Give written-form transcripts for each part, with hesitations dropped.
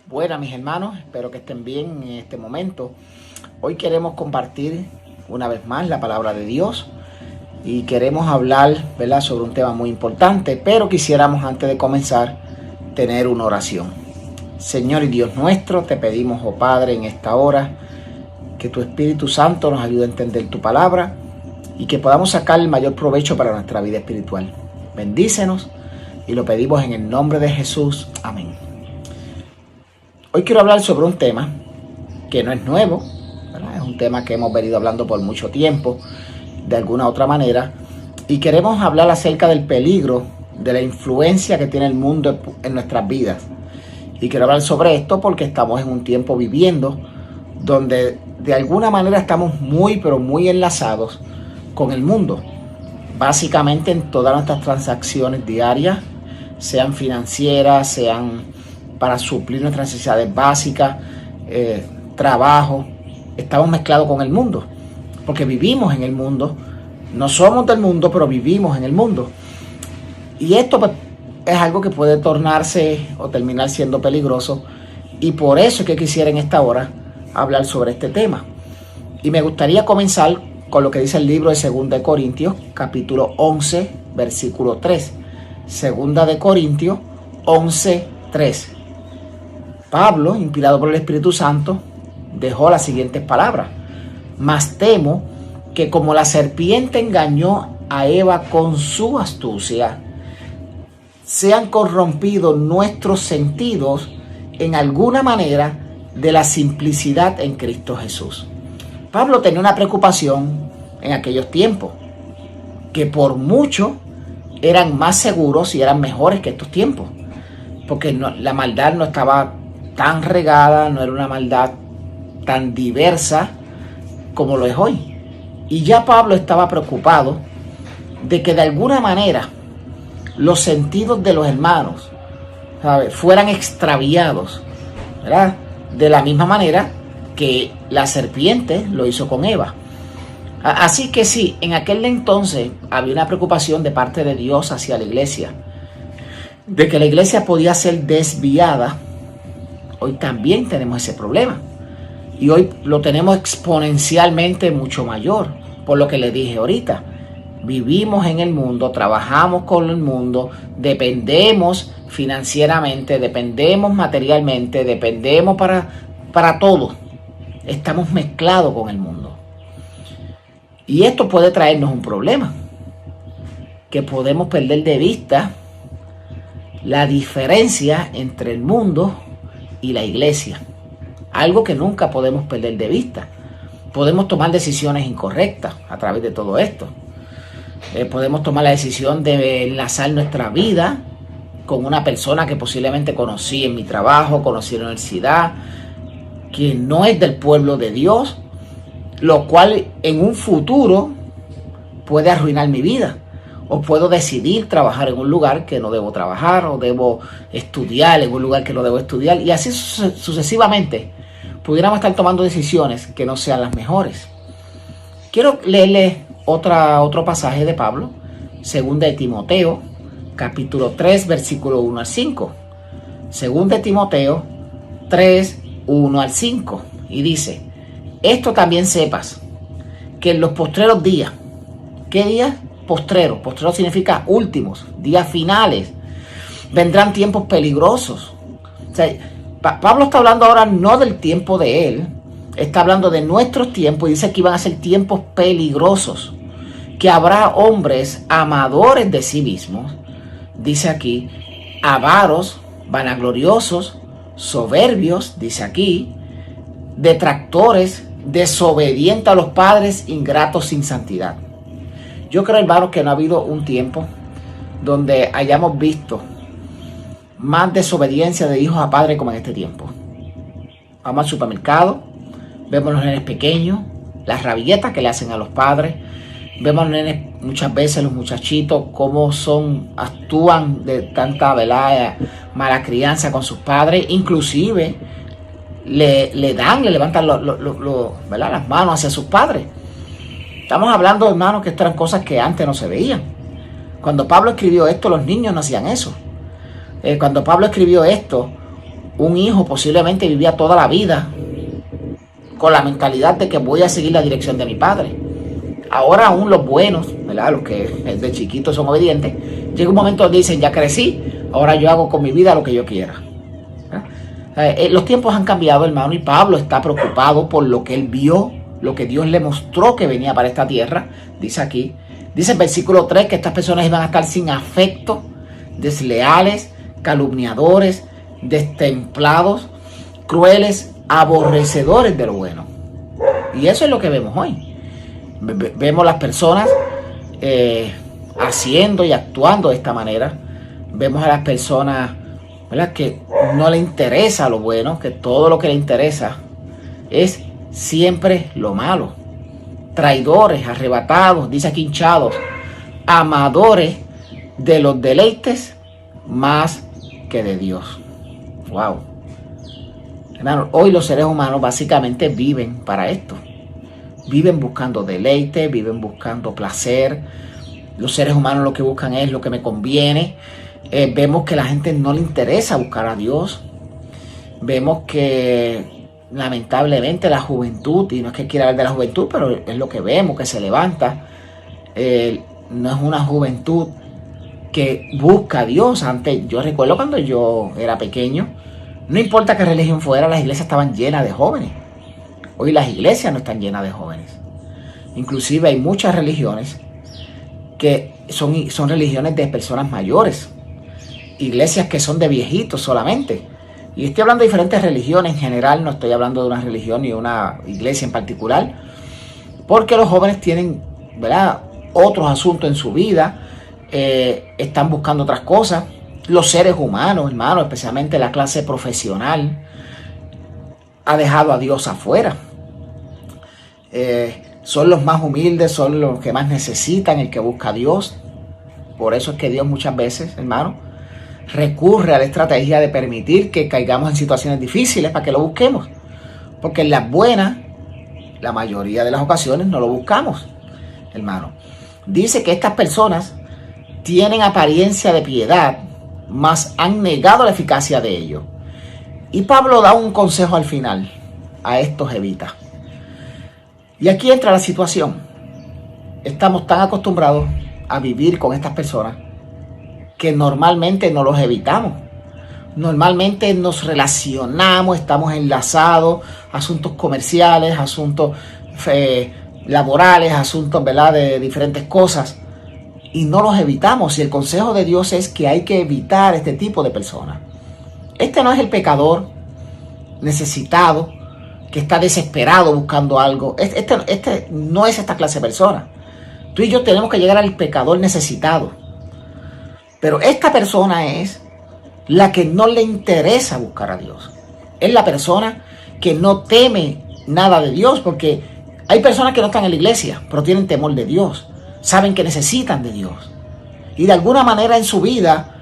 Buenas, mis hermanos, espero que estén bien en este momento. Hoy queremos compartir una vez más la palabra de Dios y queremos hablar, ¿verdad?, sobre un tema muy importante, pero quisiéramos antes de comenzar tener una oración. Señor y Dios nuestro, te pedimos, oh Padre, en esta hora que tu Espíritu Santo nos ayude a entender tu palabra y que podamos sacar el mayor provecho para nuestra vida espiritual. Bendícenos y lo pedimos en el nombre de Jesús. Amén. Hoy quiero hablar sobre un tema que no es nuevo, ¿verdad? Es un tema que hemos venido hablando por mucho tiempo, de alguna u otra manera, y queremos hablar acerca del peligro de la influencia que tiene el mundo en nuestras vidas. Y quiero hablar sobre esto porque estamos en un tiempo viviendo donde de alguna manera estamos muy, pero muy enlazados con el mundo. Básicamente en todas nuestras transacciones diarias, sean financieras, sean para suplir nuestras necesidades básicas, trabajo, estamos mezclados con el mundo, porque vivimos en el mundo, no somos del mundo, pero vivimos en el mundo. Y esto pues, es algo que puede tornarse o terminar siendo peligroso, y por eso es que quisiera en esta hora hablar sobre este tema. Y me gustaría comenzar con lo que dice el libro de 2 de Corintios, capítulo 11, versículo 3. 2 de Corintios 11, 3. Pablo, inspirado por el Espíritu Santo, dejó las siguientes palabras: mas temo que como la serpiente engañó a Eva con su astucia, sean corrompidos nuestros sentidos en alguna manera de la simplicidad en Cristo Jesús. Pablo tenía una preocupación en aquellos tiempos, que por mucho eran más seguros y eran mejores que estos tiempos, porque la maldad no estaba tan regada, no era una maldad tan diversa como lo es hoy. Y ya Pablo estaba preocupado de que de alguna manera los sentidos de los hermanos, ¿sabes?, fueran extraviados, ¿verdad?, de la misma manera que la serpiente lo hizo con Eva. Así que sí, en aquel entonces había una preocupación de parte de Dios hacia la iglesia, de que la iglesia podía ser desviada. Hoy también tenemos ese problema, y hoy lo tenemos exponencialmente mucho mayor, por lo que les dije ahorita. Vivimos en el mundo, trabajamos con el mundo, dependemos financieramente, dependemos materialmente, dependemos para todo. Estamos mezclados con el mundo. Y esto puede traernos un problema, que podemos perder de vista la diferencia entre el mundo y la iglesia. Algo que nunca podemos perder de vista. Podemos tomar decisiones incorrectas a través de todo esto. Podemos tomar la decisión de enlazar nuestra vida con una persona que posiblemente conocí en mi trabajo, conocí en la universidad, que no es del pueblo de Dios, lo cual en un futuro puede arruinar mi vida. O puedo decidir trabajar en un lugar que no debo trabajar, o debo estudiar en un lugar que no debo estudiar, y así sucesivamente pudiéramos estar tomando decisiones que no sean las mejores. Quiero leerles otro pasaje de Pablo, 2 de Timoteo, capítulo 3, versículo 1 al 5. 2 de Timoteo 3, 1 al 5. Y dice: esto también sepas, que en los postreros días. ¿Qué días? Postreros. Postreros significa últimos, días finales. Vendrán tiempos peligrosos. O sea, Pablo está hablando ahora no del tiempo de él, está hablando de nuestros tiempos, y dice que iban a ser tiempos peligrosos, que habrá hombres amadores de sí mismos, dice aquí, avaros, vanagloriosos, soberbios, dice aquí, detractores, desobedientes a los padres, ingratos sin santidad. Yo creo, hermanos, que no ha habido un tiempo donde hayamos visto más desobediencia de hijos a padres como en este tiempo. Vamos al supermercado, vemos a los nenes pequeños, las rabietas que le hacen a los padres, vemos a los nenes, muchas veces los muchachitos, cómo actúan de tanta, ¿verdad?, mala crianza con sus padres. Inclusive le levantan ¿verdad?, las manos hacia sus padres. Estamos hablando, hermanos, que estas eran cosas que antes no se veían. Cuando Pablo escribió esto, los niños no hacían eso. Cuando Pablo escribió esto, un hijo posiblemente vivía toda la vida con la mentalidad de que voy a seguir la dirección de mi padre. Ahora aún los buenos, ¿verdad?, los que desde chiquitos son obedientes, llega un momento donde dicen, ya crecí, ahora yo hago con mi vida lo que yo quiera. Los tiempos han cambiado, hermano, y Pablo está preocupado por lo que él vio, lo que Dios le mostró que venía para esta tierra. Dice aquí, dice en versículo 3 que estas personas iban a estar sin afecto, desleales, calumniadores, destemplados, crueles, aborrecedores de lo bueno. Y eso es lo que vemos hoy. Vemos las personas haciendo y actuando de esta manera. Vemos a las personas, ¿verdad?, que no le interesa lo bueno, que todo lo que le interesa es siempre lo malo. Traidores, arrebatados, dice aquí hinchados, amadores de los deleites más que de Dios. Wow. Hermano, hoy los seres humanos básicamente viven para esto. Viven buscando deleite, viven buscando placer. Los seres humanos lo que buscan es lo que me conviene. Vemos que a la gente no le interesa buscar a Dios. Vemos que lamentablemente la juventud, y no es que quiera hablar de la juventud, pero es lo que vemos, que se levanta. No es una juventud que busca a Dios. Antes, yo recuerdo cuando yo era pequeño, no importa qué religión fuera, las iglesias estaban llenas de jóvenes. Hoy las iglesias no están llenas de jóvenes. Inclusive hay muchas religiones que son religiones de personas mayores. Iglesias que son de viejitos solamente. Y estoy hablando de diferentes religiones en general, no estoy hablando de una religión ni de una iglesia en particular. Porque los jóvenes tienen, ¿verdad?, otros asuntos en su vida. Están buscando otras cosas. Los seres humanos, hermano, especialmente la clase profesional, ha dejado a Dios afuera. Son los más humildes, son los que más necesitan, el que busca a Dios. Por eso es que Dios muchas veces, hermano, recurre a la estrategia de permitir que caigamos en situaciones difíciles para que lo busquemos. Porque en las buenas, la mayoría de las ocasiones no lo buscamos, hermano. Dice que estas personas tienen apariencia de piedad, mas han negado la eficacia de ello. Y Pablo da un consejo al final a estos evitas. Y aquí entra la situación. Estamos tan acostumbrados a vivir con estas personas que normalmente no los evitamos. Normalmente nos relacionamos, estamos enlazados, asuntos comerciales, asuntos laborales, asuntos, ¿verdad?, de diferentes cosas. Y no los evitamos. Y el consejo de Dios es que hay que evitar este tipo de personas. Este no es el pecador necesitado que está desesperado buscando algo. Este no es esta clase de persona. Tú y yo tenemos que llegar al pecador necesitado. Pero esta persona es la que no le interesa buscar a Dios. Es la persona que no teme nada de Dios, porque hay personas que no están en la iglesia, pero tienen temor de Dios. Saben que necesitan de Dios. Y de alguna manera en su vida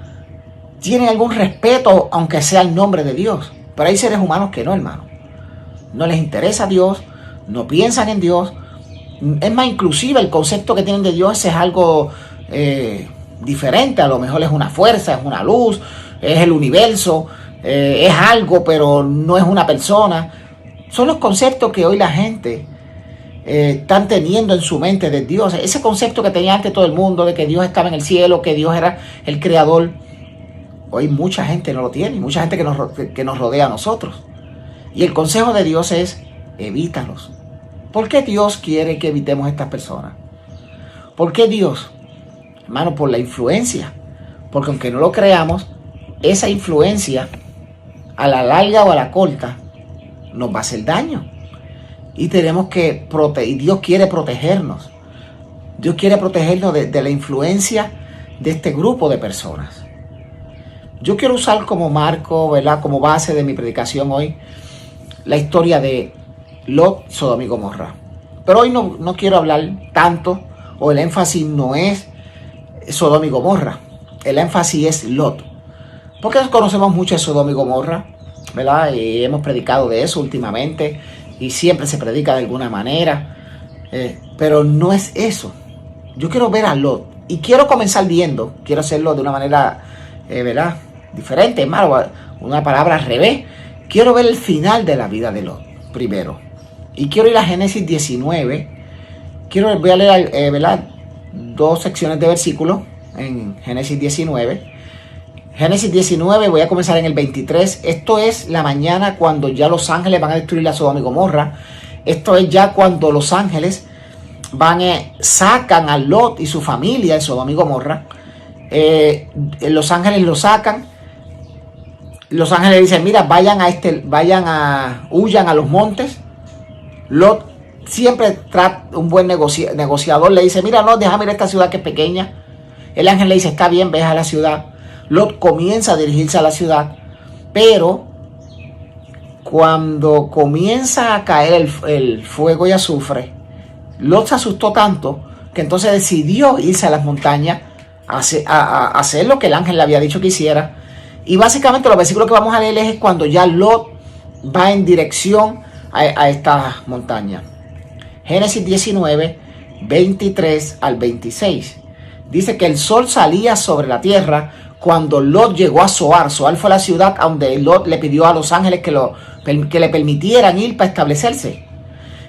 tienen algún respeto, aunque sea el nombre de Dios. Pero hay seres humanos que no, hermano. No les interesa Dios, no piensan en Dios. Es más, inclusive el concepto que tienen de Dios es algo diferente. A lo mejor es una fuerza, es una luz, es el universo, es algo, pero no es una persona. Son los conceptos que hoy la gente están teniendo en su mente de Dios. Ese concepto que tenía antes todo el mundo de que Dios estaba en el cielo, que Dios era el creador. Hoy mucha gente no lo tiene, mucha gente que nos rodea a nosotros. Y el consejo de Dios es, evítalos. ¿Por qué Dios quiere que evitemos a estas personas? ¿Por qué Dios? Hermano, por la influencia. Porque aunque no lo creamos, esa influencia, a la larga o a la corta, nos va a hacer daño. Y tenemos que proteger. Dios quiere protegernos. Dios quiere protegernos de la influencia de este grupo de personas. Yo quiero usar como marco, ¿verdad?, como base de mi predicación hoy, la historia de Lot, Sodoma y Gomorra. Pero hoy no quiero hablar tanto, o el énfasis no es Sodoma y Gomorra. El énfasis es Lot. Porque conocemos mucho de Sodoma y Gomorra, ¿verdad? Y hemos predicado de eso últimamente, y siempre se predica de alguna manera. Pero no es eso. Yo quiero ver a Lot. Y quiero comenzar quiero hacerlo de una manera, ¿verdad?, diferente, hermano, una palabra al revés. Quiero ver el final de la vida de Lot primero. Y quiero ir a Génesis 19. Voy a leer, ¿verdad?, 2 secciones de versículos en Génesis 19. Génesis 19, voy a comenzar en el 23. Esto es la mañana cuando ya los ángeles van a destruir la Sodoma y Gomorra. Esto es ya cuando los ángeles sacan a Lot y su familia de Sodoma y Gomorra. Los ángeles lo sacan. Los ángeles dicen, mira, huyan a los montes. Lot siempre un buen negociador le dice, mira, no, déjame ir a esta ciudad que es pequeña. El ángel le dice, está bien, ve a la ciudad. Lot comienza a dirigirse a la ciudad, pero cuando comienza a caer el fuego y azufre, Lot se asustó tanto que entonces decidió irse a las montañas a hacer lo que el ángel le había dicho que hiciera. Y básicamente los versículos que vamos a leer es cuando ya Lot va en dirección a estas montañas. Génesis 19, 23 al 26. Dice que el sol salía sobre la tierra cuando Lot llegó a Zoar. Zoar fue la ciudad donde Lot le pidió a los ángeles que le permitieran ir para establecerse.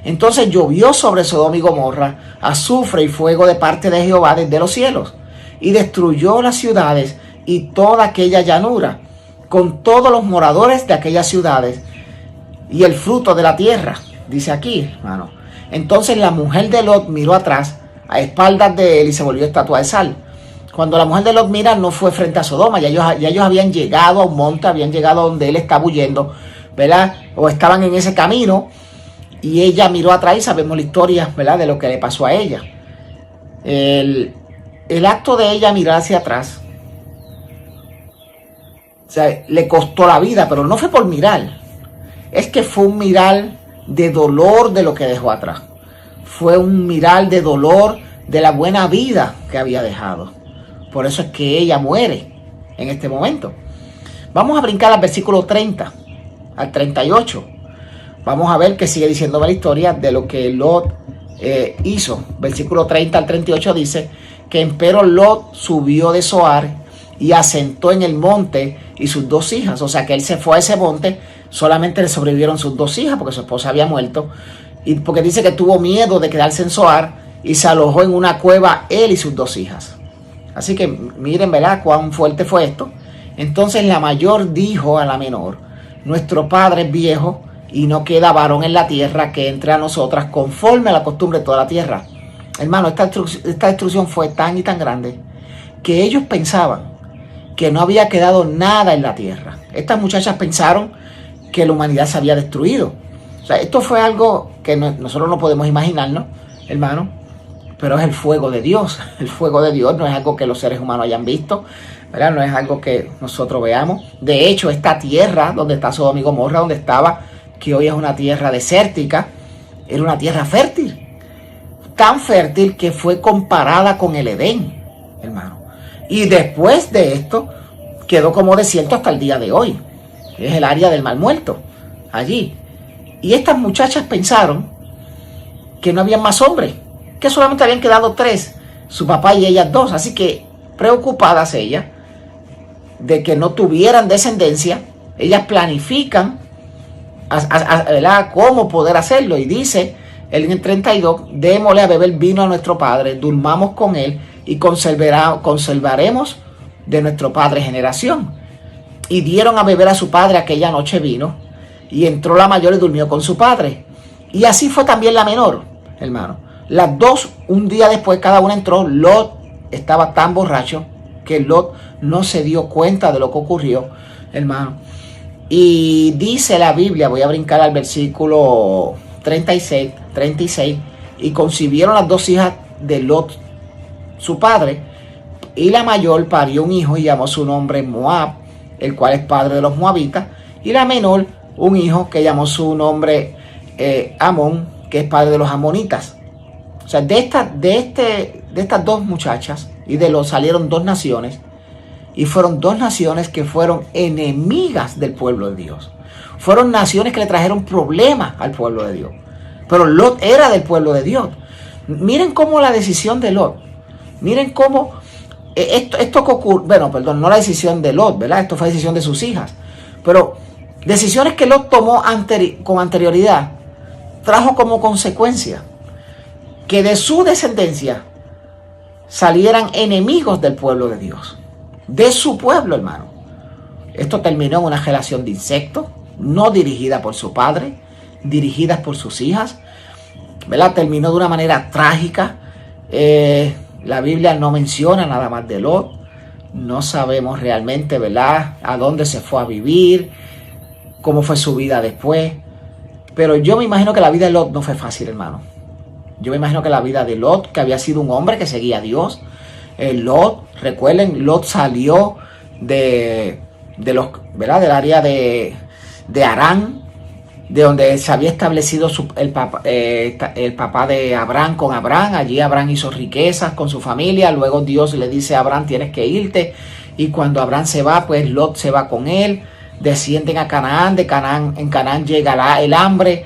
Entonces llovió sobre Sodoma y Gomorra azufre y fuego de parte de Jehová desde los cielos, y destruyó las ciudades y toda aquella llanura, con todos los moradores de aquellas ciudades, y el fruto de la tierra. Dice aquí, hermano. Entonces la mujer de Lot miró atrás, a espaldas de él, y se volvió estatua de sal. Cuando la mujer de Lot mira, no fue frente a Sodoma, ya ellos habían llegado a un monte, habían llegado a donde él estaba huyendo, ¿verdad? O estaban en ese camino, y ella miró atrás y sabemos la historia, ¿verdad?, de lo que le pasó a ella. El acto de ella mirar hacia atrás, o sea, le costó la vida, pero no fue por mirar. Es que fue un mirar de dolor de lo que dejó atrás. Fue un mirar de dolor de la buena vida que había dejado. Por eso es que ella muere en este momento. Vamos a brincar al versículo 30, al 38. Vamos a ver que sigue diciendo la historia de lo que Lot hizo. Versículo 30 al 38 dice que empero Lot subió de Zoar y asentó en el monte y sus 2 hijas. O sea que él se fue a ese monte, solamente le sobrevivieron sus 2 hijas porque su esposa había muerto. Y porque dice que tuvo miedo de quedarse en Zoar y se alojó en una cueva él y sus 2 hijas. Así que miren, ¿verdad?, cuán fuerte fue esto. Entonces la mayor dijo a la menor, nuestro padre es viejo y no queda varón en la tierra que entre a nosotras conforme a la costumbre de toda la tierra. Hermano, esta destrucción fue tan y tan grande que ellos pensaban que no había quedado nada en la tierra. Estas muchachas pensaron que la humanidad se había destruido. O sea, esto fue algo que nosotros no podemos imaginarnos, hermano, pero es el fuego de Dios. El fuego de Dios no es algo que los seres humanos hayan visto, ¿verdad? No es algo que nosotros veamos. De hecho, esta tierra donde está Sodoma y Gomorra, donde estaba, que hoy es una tierra desértica, era una tierra fértil. Tan fértil que fue comparada con el Edén, hermano. Y después de esto, quedó como desierto hasta el día de hoy. Es el área del Mar Muerto, allí. Y estas muchachas pensaron que no había más hombres, que solamente habían quedado 3, su papá y ellas 2. Así que, preocupadas ellas de que no tuvieran descendencia, ellas planifican ¿verdad?, cómo poder hacerlo. Y dice en el 32, démosle a beber vino a nuestro padre, durmamos con él y conservaremos de nuestro padre generación. Y dieron a beber a su padre aquella noche vino, y entró la mayor y durmió con su padre. Y así fue también la menor, hermano. Las 2, un día después, cada una entró. Lot estaba tan borracho que Lot no se dio cuenta de lo que ocurrió, hermano. Y dice la Biblia, voy a brincar al versículo 36, y concibieron las 2 hijas de Lot, su padre, y la mayor parió un hijo y llamó su nombre Moab, el cual es padre de los moabitas, y la menor un hijo que llamó su nombre Amón, que es padre de los amonitas. O sea, de estas 2 muchachas y de Lot salieron 2 naciones, y fueron 2 naciones que fueron enemigas del pueblo de Dios. Fueron naciones que le trajeron problemas al pueblo de Dios. Pero Lot era del pueblo de Dios. Miren cómo la decisión de Lot. Miren cómo esto que ocurre, bueno, perdón, no la decisión de Lot, ¿verdad? Esto fue decisión de sus hijas. Pero decisiones que Lot tomó con anterioridad trajo como consecuencia que de su descendencia salieran enemigos del pueblo de Dios, de su pueblo, hermano. Esto terminó en una relación de incesto, no dirigida por su padre, dirigida por sus hijas, ¿verdad? Terminó de una manera trágica. La Biblia no menciona nada más de Lot. No sabemos realmente, ¿verdad?, a dónde se fue a vivir, cómo fue su vida después. Pero yo me imagino que la vida de Lot no fue fácil, hermano. Yo me imagino que la vida de Lot, que había sido un hombre que seguía a Dios. Recuerden, Lot salió ¿verdad?, del área de Harán, de donde se había establecido el papá de Abraham con Abraham. Allí Abraham hizo riquezas con su familia. Luego Dios le dice a Abraham, tienes que irte. Y cuando Abraham se va, pues Lot se va con él. Descienden a Canaán. En Canaán llega el hambre.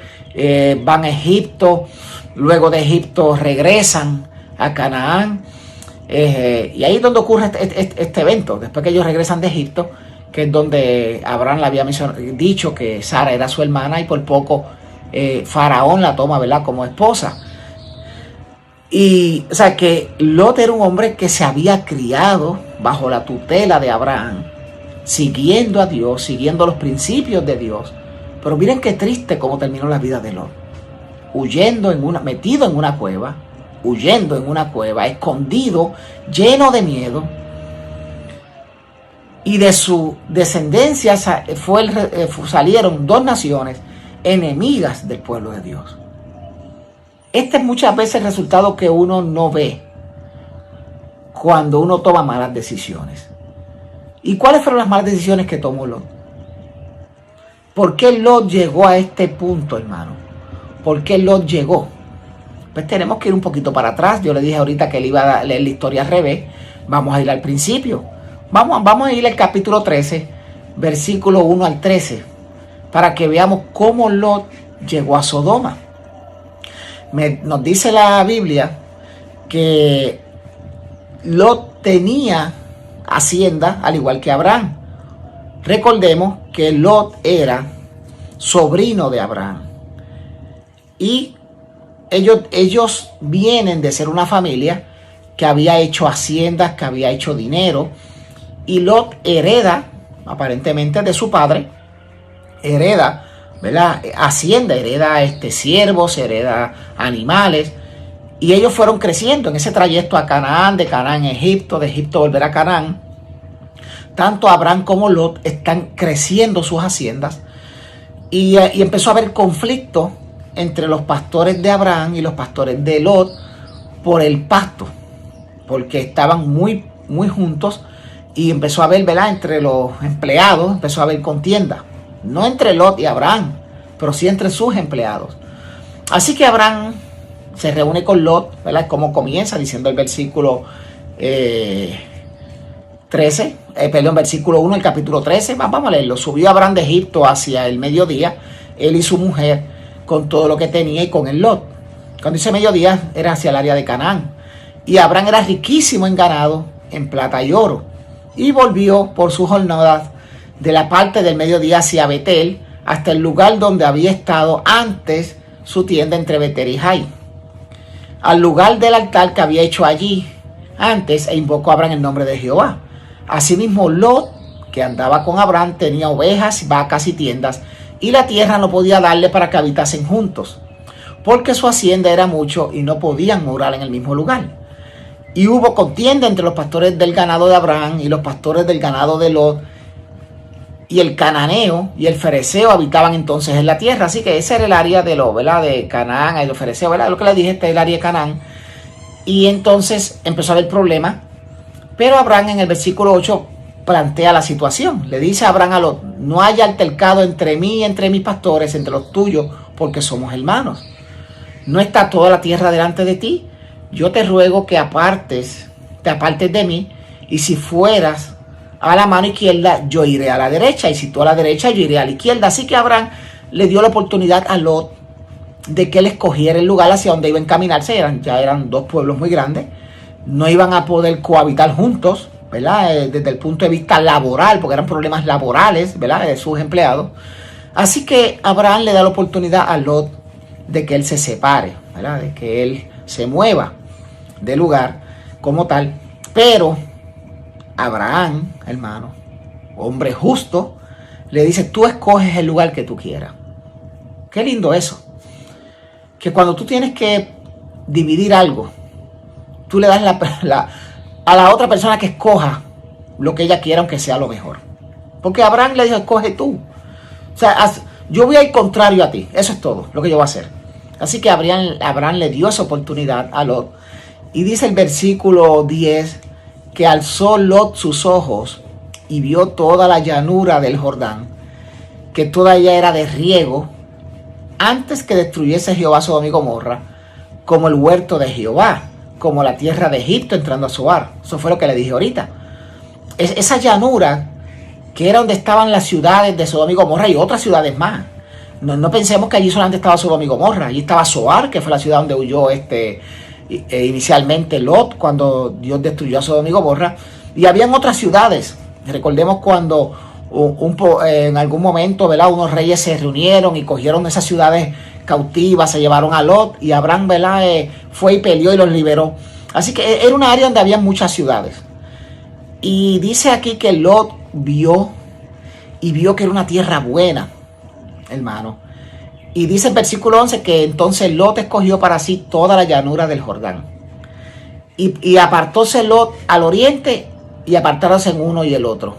Van a Egipto. Luego de Egipto regresan a Canaán. Y ahí es donde ocurre este evento. Después que ellos regresan de Egipto, que es donde Abraham le había dicho que Sara era su hermana, y por poco Faraón la toma, ¿verdad?, como esposa. Y, o sea, que Lot era un hombre que se había criado bajo la tutela de Abraham, siguiendo a Dios, siguiendo los principios de Dios. Pero miren qué triste cómo terminó la vida de Lot. Metido en una cueva, huyendo en una cueva, escondido, lleno de miedo. Y de su descendencia salieron 2 naciones enemigas del pueblo de Dios. Este es muchas veces el resultado que uno no ve cuando uno toma malas decisiones. ¿Y cuáles fueron las malas decisiones que tomó Lot? ¿Por qué Lot llegó a este punto, hermano? ¿Por qué Lot llegó? Pues tenemos que ir un poquito para atrás. Yo le dije ahorita que él iba a leer la historia al revés. Vamos a ir al principio. Vamos a ir al capítulo 13, versículo 1 al 13, para que veamos cómo Lot llegó a Sodoma. Nos dice la Biblia que Lot tenía hacienda al igual que Abraham. Recordemos que Lot era sobrino de Abraham. Y ellos vienen de ser una familia que había hecho haciendas, que había hecho dinero. Y Lot hereda, aparentemente de su padre, ¿verdad?, hacienda, hereda siervos, hereda animales. Y ellos fueron creciendo en ese trayecto a Canaán, de Canaán a Egipto, de Egipto volver a Canaán. Tanto Abraham como Lot están creciendo sus haciendas. Y empezó a haber conflicto entre los pastores de Abraham y los pastores de Lot por el pasto, porque estaban muy, muy juntos. Y empezó a haber, ¿verdad?, entre los empleados, empezó a haber contienda. No entre Lot y Abraham, pero sí entre sus empleados. Así que Abraham se reúne con Lot, ¿verdad? Como comienza diciendo el versículo 1, el capítulo 13. Vamos a leerlo. Subió Abraham de Egipto hacia el mediodía, él y su mujer, con todo lo que tenía, y con el Lot. Cuando dice mediodía, era hacia el área de Canaán. Y Abraham era riquísimo en ganado, en plata y oro. Y volvió por sus jornadas de la parte del mediodía hacia Betel, hasta el lugar donde había estado antes su tienda entre Betel y Jai, al lugar del altar que había hecho allí antes, e invocó a Abraham el nombre de Jehová. Asimismo, Lot, que andaba con Abraham, tenía ovejas, vacas y tiendas, y la tierra no podía darle para que habitasen juntos, porque su hacienda era mucho y no podían morar en el mismo lugar. Y hubo contienda entre los pastores del ganado de Abraham y los pastores del ganado de Lot, y el cananeo y el fereceo habitaban entonces en la tierra. Así que ese era el área de ¿verdad?, de Canaán, y los fereceos, ¿verdad? Lo que les dije, este es el área de Canaán. Y entonces empezó a haber problemas. Pero Abraham en el versículo 8 plantea la situación. Le dice a Abraham a Lot: no haya altercado entre mí y entre mis pastores, entre los tuyos, porque somos hermanos. ¿No está toda la tierra delante de ti? Yo te ruego que te apartes de mí, y si fueras a la mano izquierda, yo iré a la derecha, y si tú a la derecha, yo iré a la izquierda. Así que Abraham le dio la oportunidad a Lot de que él escogiera el lugar hacia donde iba a encaminarse. Ya eran 2 pueblos muy grandes, no iban a poder cohabitar juntos, ¿verdad? Desde el punto de vista laboral, porque eran problemas laborales, ¿verdad? De sus empleados. Así que Abraham le da la oportunidad a Lot de que él se separe, ¿verdad? De que él se mueva del lugar como tal. Pero Abraham, hermano, hombre justo, le dice, tú escoges el lugar que tú quieras. Qué lindo eso. Que cuando tú tienes que dividir algo, tú le das a la otra persona que escoja lo que ella quiera, aunque sea lo mejor. Porque Abraham le dijo, escoge tú. O sea, yo voy a ir contrario a ti. Eso es todo lo que yo voy a hacer. Así que Abraham le dio esa oportunidad a Lot. Y dice el versículo 10 que alzó Lot sus ojos y vio toda la llanura del Jordán, que toda ella era de riego, antes que destruyese Jehová Sodoma y Gomorra, como el huerto de Jehová, como la tierra de Egipto entrando a Zoar. Eso fue lo que le dije ahorita. Esa llanura, que era donde estaban las ciudades de Sodoma y Gomorra y otras ciudades más. No pensemos que allí solamente estaba Sodoma y Gomorra. Allí estaba Zoar, que fue la ciudad donde huyó inicialmente Lot, cuando Dios destruyó a Sodoma y Gomorra. Y habían otras ciudades. Recordemos cuando en algún momento, ¿verdad?, unos reyes se reunieron y cogieron esas ciudades cautivas, se llevaron a Lot, y Abraham, ¿verdad?, fue y peleó y los liberó. Así que era una área donde había muchas ciudades. Y dice aquí que Lot vio que era una tierra buena, hermano. Y dice el versículo 11 que entonces Lot escogió para sí toda la llanura del Jordán. Y apartóse Lot al oriente y apartáronse en uno y el otro.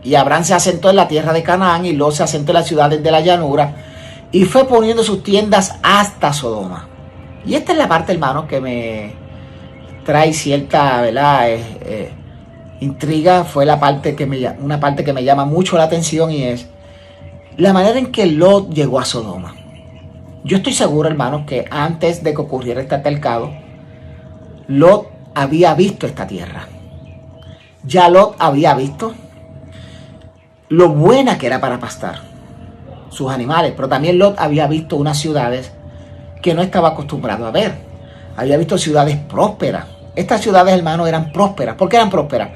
Y Abraham se asentó en la tierra de Canaán y Lot se asentó en las ciudades de la llanura y fue poniendo sus tiendas hasta Sodoma. Y esta es la parte, hermano, que me trae cierta, ¿verdad?, intriga. Fue una parte que me llama mucho la atención, y es la manera en que Lot llegó a Sodoma. Yo estoy seguro, hermanos, que antes de que ocurriera este altercado, Lot había visto esta tierra. Ya Lot había visto lo buena que era para pastar sus animales, pero también Lot había visto unas ciudades que no estaba acostumbrado a ver. Había visto ciudades prósperas. Estas ciudades, hermanos, eran prósperas. ¿Por qué eran prósperas?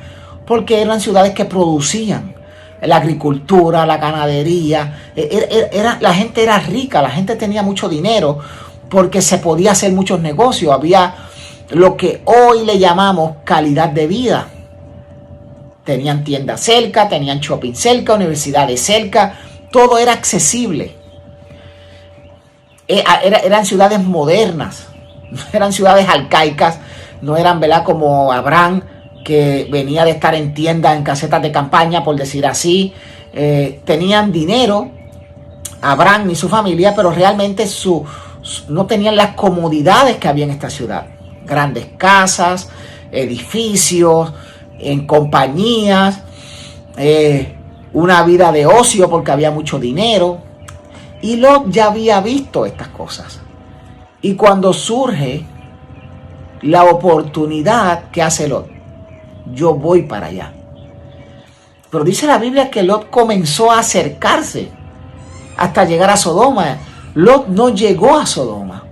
Porque eran ciudades que producían. La agricultura, la ganadería, la gente era rica, la gente tenía mucho dinero porque se podía hacer muchos negocios. Había lo que hoy le llamamos calidad de vida. Tenían tiendas cerca, tenían shopping cerca, universidades cerca, todo era accesible. Eran ciudades modernas, no eran ciudades arcaicas, no eran, ¿verdad?, como Abraham, que venía de estar en tiendas, en casetas de campaña, por decir así. Tenían dinero, Abraham y su familia, pero realmente no tenían las comodidades que había en esta ciudad. Grandes casas, edificios, en compañías, una vida de ocio porque había mucho dinero. Y Lot ya había visto estas cosas. Y cuando surge la oportunidad, ¿qué hace Lot? Yo voy para allá. Pero dice la Biblia que Lot comenzó a acercarse hasta llegar a Sodoma. Lot no llegó a Sodoma.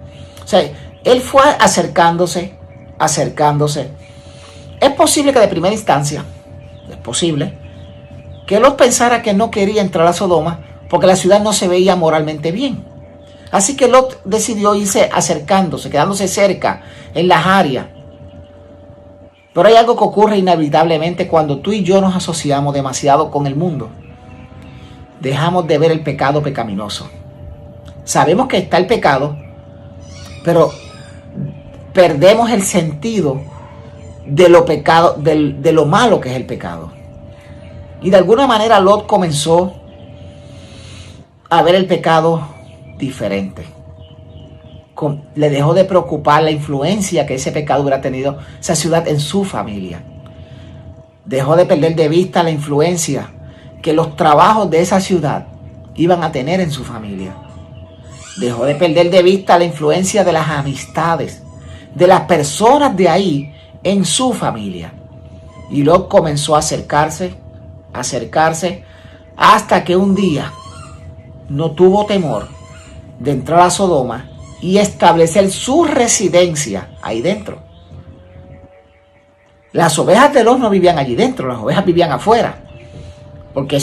O sea, él fue acercándose. Es posible que de primera instancia, es posible, que Lot pensara que no quería entrar a Sodoma porque la ciudad no se veía moralmente bien. Así que Lot decidió irse acercándose, quedándose cerca en las áreas. Pero hay algo que ocurre inevitablemente cuando tú y yo nos asociamos demasiado con el mundo. Dejamos de ver el pecado pecaminoso. Sabemos que está el pecado, pero perdemos el sentido de lo malo que es el pecado. Y de alguna manera Lot comenzó a ver el pecado diferente. Le dejó de preocupar la influencia que ese pecado hubiera tenido esa ciudad en su familia. Dejó de perder de vista la influencia que los trabajos de esa ciudad iban a tener en su familia. Dejó de perder de vista la influencia de las amistades, de las personas de ahí en su familia. Y Lot comenzó a acercarse, hasta que un día no tuvo temor de entrar a Sodoma y establecer su residencia ahí dentro. Las ovejas de Lot no vivían allí dentro, las ovejas vivían afuera. Porque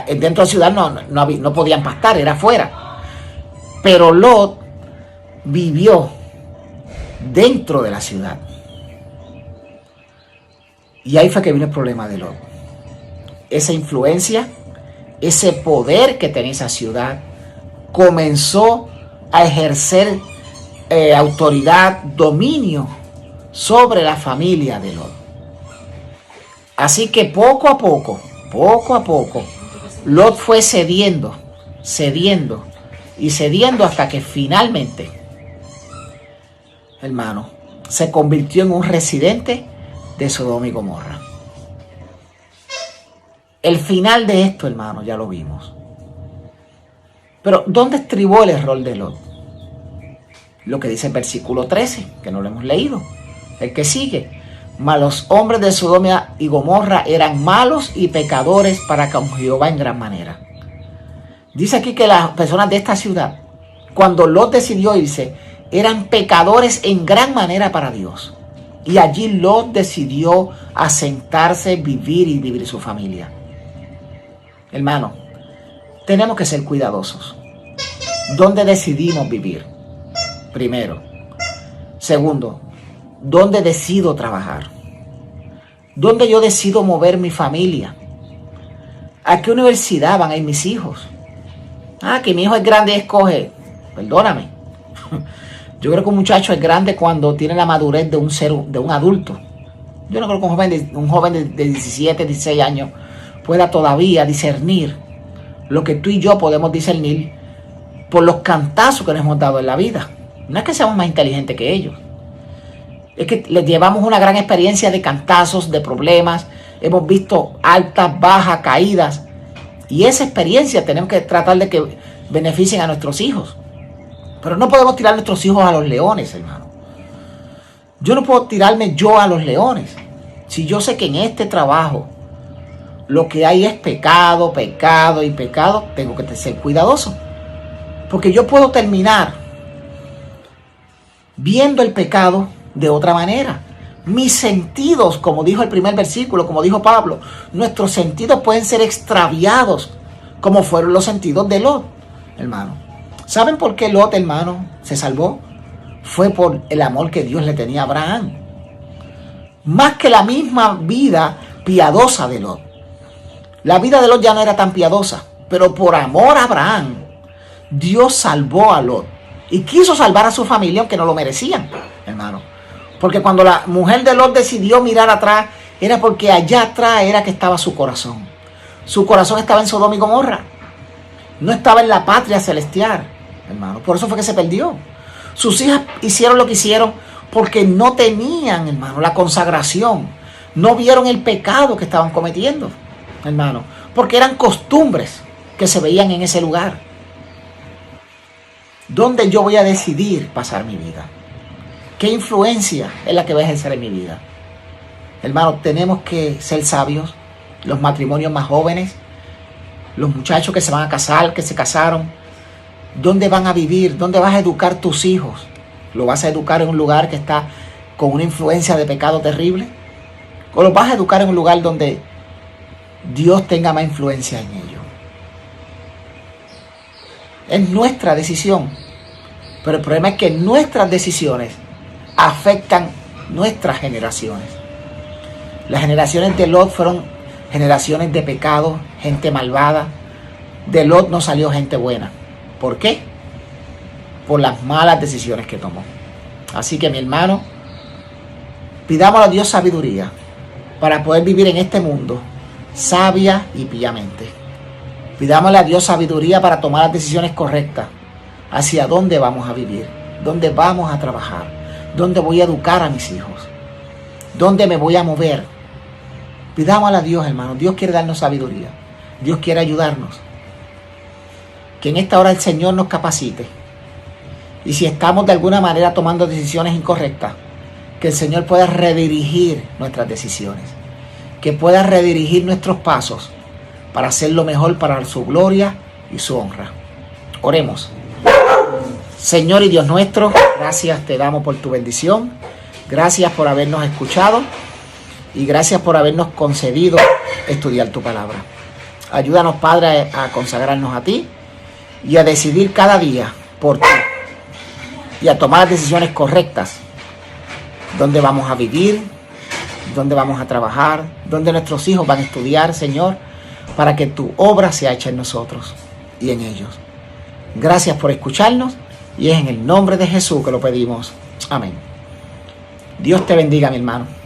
dentro de la ciudad no podían pastar, era afuera. Pero Lot vivió dentro de la ciudad. Y ahí fue que vino el problema de Lot. Esa influencia, ese poder que tenía esa ciudad, comenzó a ejercer autoridad, dominio sobre la familia de Lot. Así que poco a poco, Lot fue cediendo hasta que finalmente, hermano, se convirtió en un residente de Sodoma y Gomorra. El final de esto, hermano, ya lo vimos. Pero ¿dónde estribó el error de Lot? Lo que dice el versículo 13, que no lo hemos leído. El que sigue. Mas los hombres de Sodoma y Gomorra eran malos y pecadores para con Jehová en gran manera. Dice aquí que las personas de esta ciudad, cuando Lot decidió irse, eran pecadores en gran manera para Dios. Y allí Lot decidió asentarse, vivir su familia. Hermano, tenemos que ser cuidadosos. ¿Dónde decidimos vivir? Primero. Segundo, ¿dónde decido trabajar? ¿Dónde yo decido mover mi familia? ¿A qué universidad van a ir mis hijos? Que mi hijo es grande y escoge. Perdóname. Yo creo que un muchacho es grande cuando tiene la madurez de un adulto. Yo no creo que un joven de 17, 16 años pueda todavía discernir lo que tú y yo podemos discernir por los cantazos que nos hemos dado en la vida. No es que seamos más inteligentes que ellos. Es que les llevamos una gran experiencia de cantazos, de problemas. Hemos visto altas, bajas, caídas. Y esa experiencia tenemos que tratar de que beneficien a nuestros hijos. Pero no podemos tirar a nuestros hijos a los leones, hermano. Yo no puedo tirarme yo a los leones. Si yo sé que en este trabajo lo que hay es pecado, pecado y pecado, tengo que ser cuidadoso. Porque yo puedo terminar viendo el pecado de otra manera. Mis sentidos, como dijo el primer versículo, como dijo Pablo, nuestros sentidos pueden ser extraviados, como fueron los sentidos de Lot, hermano. ¿Saben por qué Lot, hermano, se salvó? Fue por el amor que Dios le tenía a Abraham. Más que la misma vida piadosa de Lot. La vida de Lot ya no era tan piadosa, pero por amor a Abraham, Dios salvó a Lot. Y quiso salvar a su familia, aunque no lo merecían, hermano. Porque cuando la mujer de Lot decidió mirar atrás, era porque allá atrás era que estaba su corazón. Su corazón estaba en Sodoma y Gomorra. No estaba en la patria celestial, hermano. Por eso fue que se perdió. Sus hijas hicieron lo que hicieron porque no tenían, hermano, la consagración. No vieron el pecado que estaban cometiendo, hermano. Porque eran costumbres que se veían en ese lugar. ¿Dónde yo voy a decidir pasar mi vida? ¿Qué influencia es la que voy a ejercer en mi vida? Hermano, tenemos que ser sabios. Los matrimonios más jóvenes, los muchachos que se van a casar, que se casaron, ¿dónde van a vivir? ¿Dónde vas a educar tus hijos? ¿Lo vas a educar en un lugar que está con una influencia de pecado terrible? ¿O lo vas a educar en un lugar donde Dios tenga más influencia en ellos? Es nuestra decisión. Pero el problema es que nuestras decisiones afectan nuestras generaciones. Las generaciones de Lot fueron generaciones de pecado, gente malvada. De Lot no salió gente buena. ¿Por qué? Por las malas decisiones que tomó. Así que, mi hermano, pidámosle a Dios sabiduría para poder vivir en este mundo sabia y piamente. Pidámosle a Dios sabiduría para tomar las decisiones correctas. Hacia dónde vamos a vivir, dónde vamos a trabajar, dónde voy a educar a mis hijos, dónde me voy a mover. Pidámosle a Dios, hermano. Dios quiere darnos sabiduría. Dios quiere ayudarnos. Que en esta hora el Señor nos capacite. Y si estamos de alguna manera tomando decisiones incorrectas, que el Señor pueda redirigir nuestras decisiones. Que pueda redirigir nuestros pasos para hacer lo mejor para su gloria y su honra. Oremos. Señor y Dios nuestro, gracias te damos por tu bendición. Gracias por habernos escuchado. y gracias por habernos concedido estudiar tu palabra. Ayúdanos, Padre, a consagrarnos a ti y a decidir cada día por ti y a tomar decisiones correctas. Dónde vamos a vivir, dónde vamos a trabajar, dónde nuestros hijos van a estudiar, Señor, para que tu obra sea hecha en nosotros y en ellos. Gracias por escucharnos y es en el nombre de Jesús que lo pedimos. Amén. Dios te bendiga, mi hermano.